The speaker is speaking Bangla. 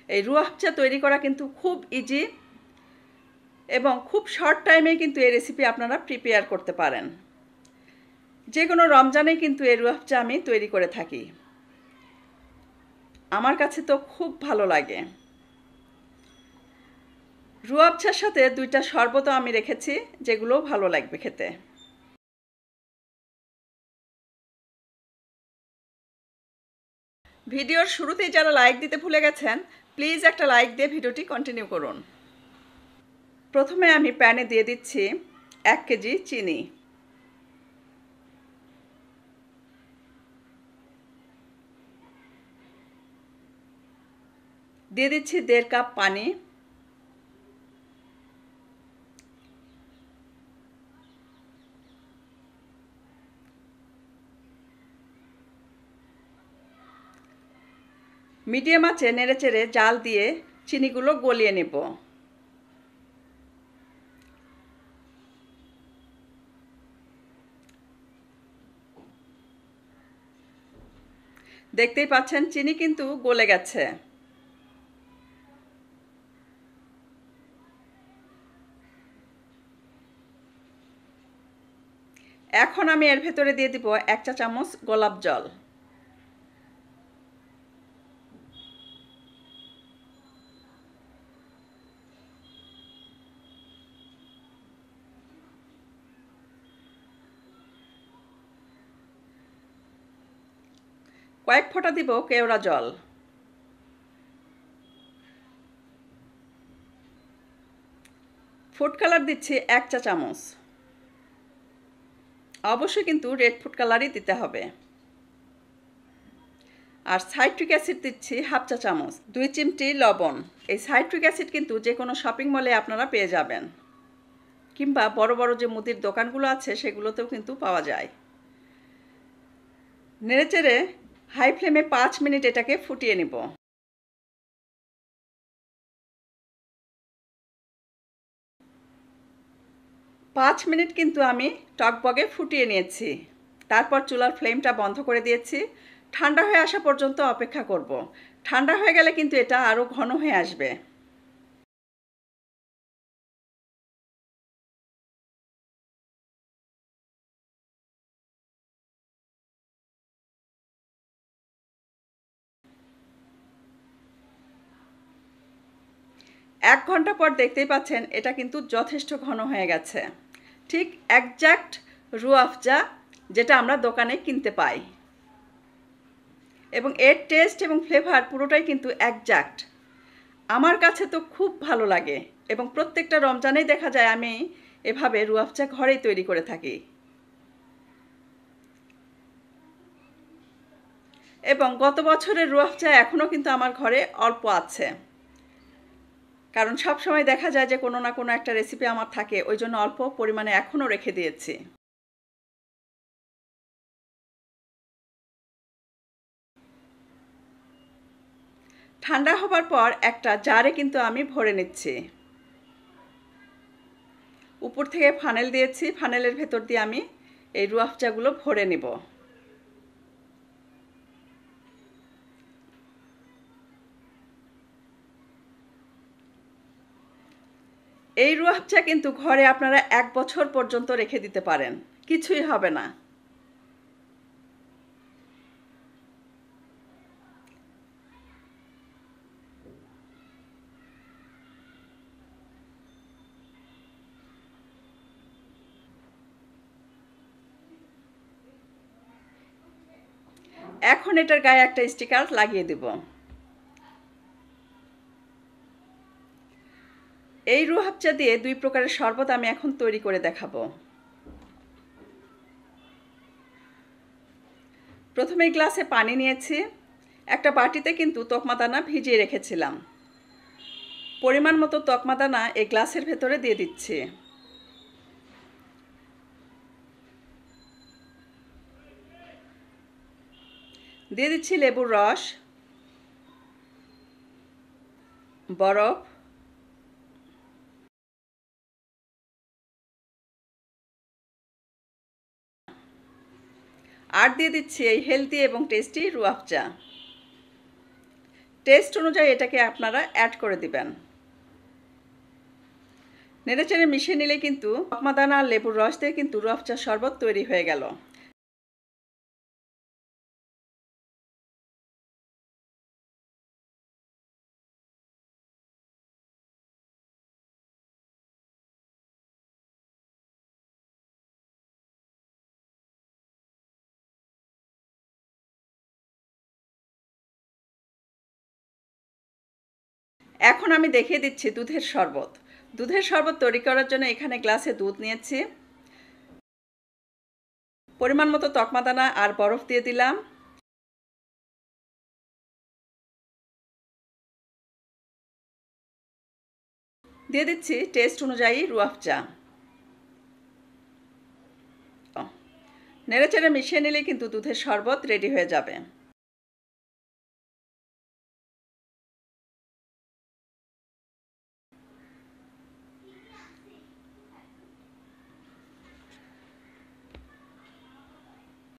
এই রুহ আফজা তৈরি করা কিন্তু খুব ইজি এবং খুব শর্ট টাইমে কিন্তু এই রেসিপি আপনারা প্রিপেয়ার করতে পারেন। যে কোনো রমজানে কিন্তু এই রুহ আফজা আমি তৈরি করে থাকি। আমার কাছে তো খুব ভালো লাগে। রুহ আফজার সাথে 2টা শরবতও আমি রেখেছি, যেগুলোও ভালো লাগবে খেতে। ভিডিওর শুরুতেই যারা লাইক দিতে ভুলে গেছেন, প্লিজ একটা লাইক দিয়ে ভিডিওটি কন্টিনিউ করুন। প্রথমে আমি প্যানে দিয়ে দিচ্ছি 1 কেজি চিনি। দিয়ে দিচ্ছি 1.5 কাপ পানি। মিডিয়াম আঁচে নেড়েচেড়ে জাল দিয়ে চিনিগুলো গলিয়ে নেব। দেখতেই পাচ্ছেন চিনি কিন্তু গলে গেছে। এখন আমি এর ভেতরে দিয়ে দিব 1 চা চামচ গোলাপ জল। কয়েক ফোঁটা দিব কেওড়া জল। ফুড কালার দিচ্ছি 1 চা চামচ। অবশ্যই কিন্তু রেড ফুড কালারই দিতে হবে। আর সাইট্রিক অ্যাসিড দিচ্ছি 1/2 চা চামচ। 2 চিমটি লবণ। এই সাইট্রিক অ্যাসিড কিন্তু যে কোনো শপিং মলে আপনারা পেয়ে যাবেন, কিংবা বড় বড় যে মুদির দোকানগুলো আছে সেগুলোতেও কিন্তু পাওয়া যায়। নেড়েচেড়ে হাই ফ্লেমে 5 মিনিট এটাকে ফুটিয়ে নেব। 5 মিনিট কিন্তু আমি টকবগে ফুটিয়ে নিয়েছি। তারপর চুলার ফ্লেমটা বন্ধ করে দিয়েছি। ঠান্ডা হয়ে আসা পর্যন্ত অপেক্ষা করব। ঠান্ডা হয়ে গেলে কিন্তু এটা আরও ঘন হয়ে আসবে। এক ঘন্টা পর দেখতেই পাচ্ছেন এটা কিন্তু যথেষ্ট ঘন হয়ে গেছে। ঠিক একজ্যাক্ট রুহ আফজা যেটা আমরা দোকানে কিনতে পাই, এবং এর টেস্ট এবং ফ্লেভার পুরোটাই কিন্তু একজ্যাক্ট। আমার কাছে তো খুব ভালো লাগে এবং প্রত্যেকটা রমজানেই দেখা যায় আমি এভাবে রুহ আফজা ঘরেই তৈরি করে থাকি। এবং গত বছরের রুহ আফজা এখনও কিন্তু আমার ঘরে অল্প আছে, কারণ সব সময় দেখা যায় যে কোনো না কোনো একটা রেসিপি আমার থাকে, ওই জন্য অল্প পরিমাণে এখনও রেখে দিয়েছি। ঠান্ডা হবার পর একটা জারে কিন্তু আমি ভরে নিচ্ছি। উপর থেকে ফানেল দিয়েছি, ফানেলের ভেতর দিয়ে আমি এই রুহ আফজাগুলো ভরে নেব। এই রুহ আফজা কিন্তু ঘরে আপনারা 1 বছর পর্যন্ত রেখে দিতে পারেন, কিছুই হবে না। এখন এটার গায়ে একটা স্টিকার লাগিয়ে দেব। এই রুহ আফজা দিয়ে 2 প্রকারের শরবত আমি এখন তৈরি করে দেখাবো। প্রথমে গ্লাসে পানি নিয়েছি। একটা বাটিতে কিন্তু তকমা দানা ভিজিয়ে রেখেছিলাম। পরিমাণ মতো তকমা দানা এই গ্লাসের ভেতরে দিয়ে দিচ্ছি। দিয়ে দিচ্ছি লেবুর রস, বরফ, আর দিয়ে দিচ্ছি এই হেলদি এবং টেস্টি রুহ আফজা। টেস্ট অনুযায়ী এটাকে আপনারা অ্যাড করে দিবেন। নেড়েচেড়ে মিশিয়ে নিলে কিন্তু তকমাদানা আর লেবুর রস দিয়ে কিন্তু রুহ আফজার শরবত তৈরি হয়ে গেল। এখন আমি দেখিয়ে দিচ্ছি দুধের শরবত। দুধের শরবত তৈরি করার জন্য এখানে গ্লাসে দুধ নিয়েছি, পরিমাণ মতো তকমাদানা আর বরফ দিয়ে দিলাম, দিয়ে দিচ্ছি টেস্ট অনুযায়ী রুহ আফজা। নেড়েচেড়ে মিশিয়ে নিলে কিন্তু দুধের শরবত রেডি হয়ে যাবে।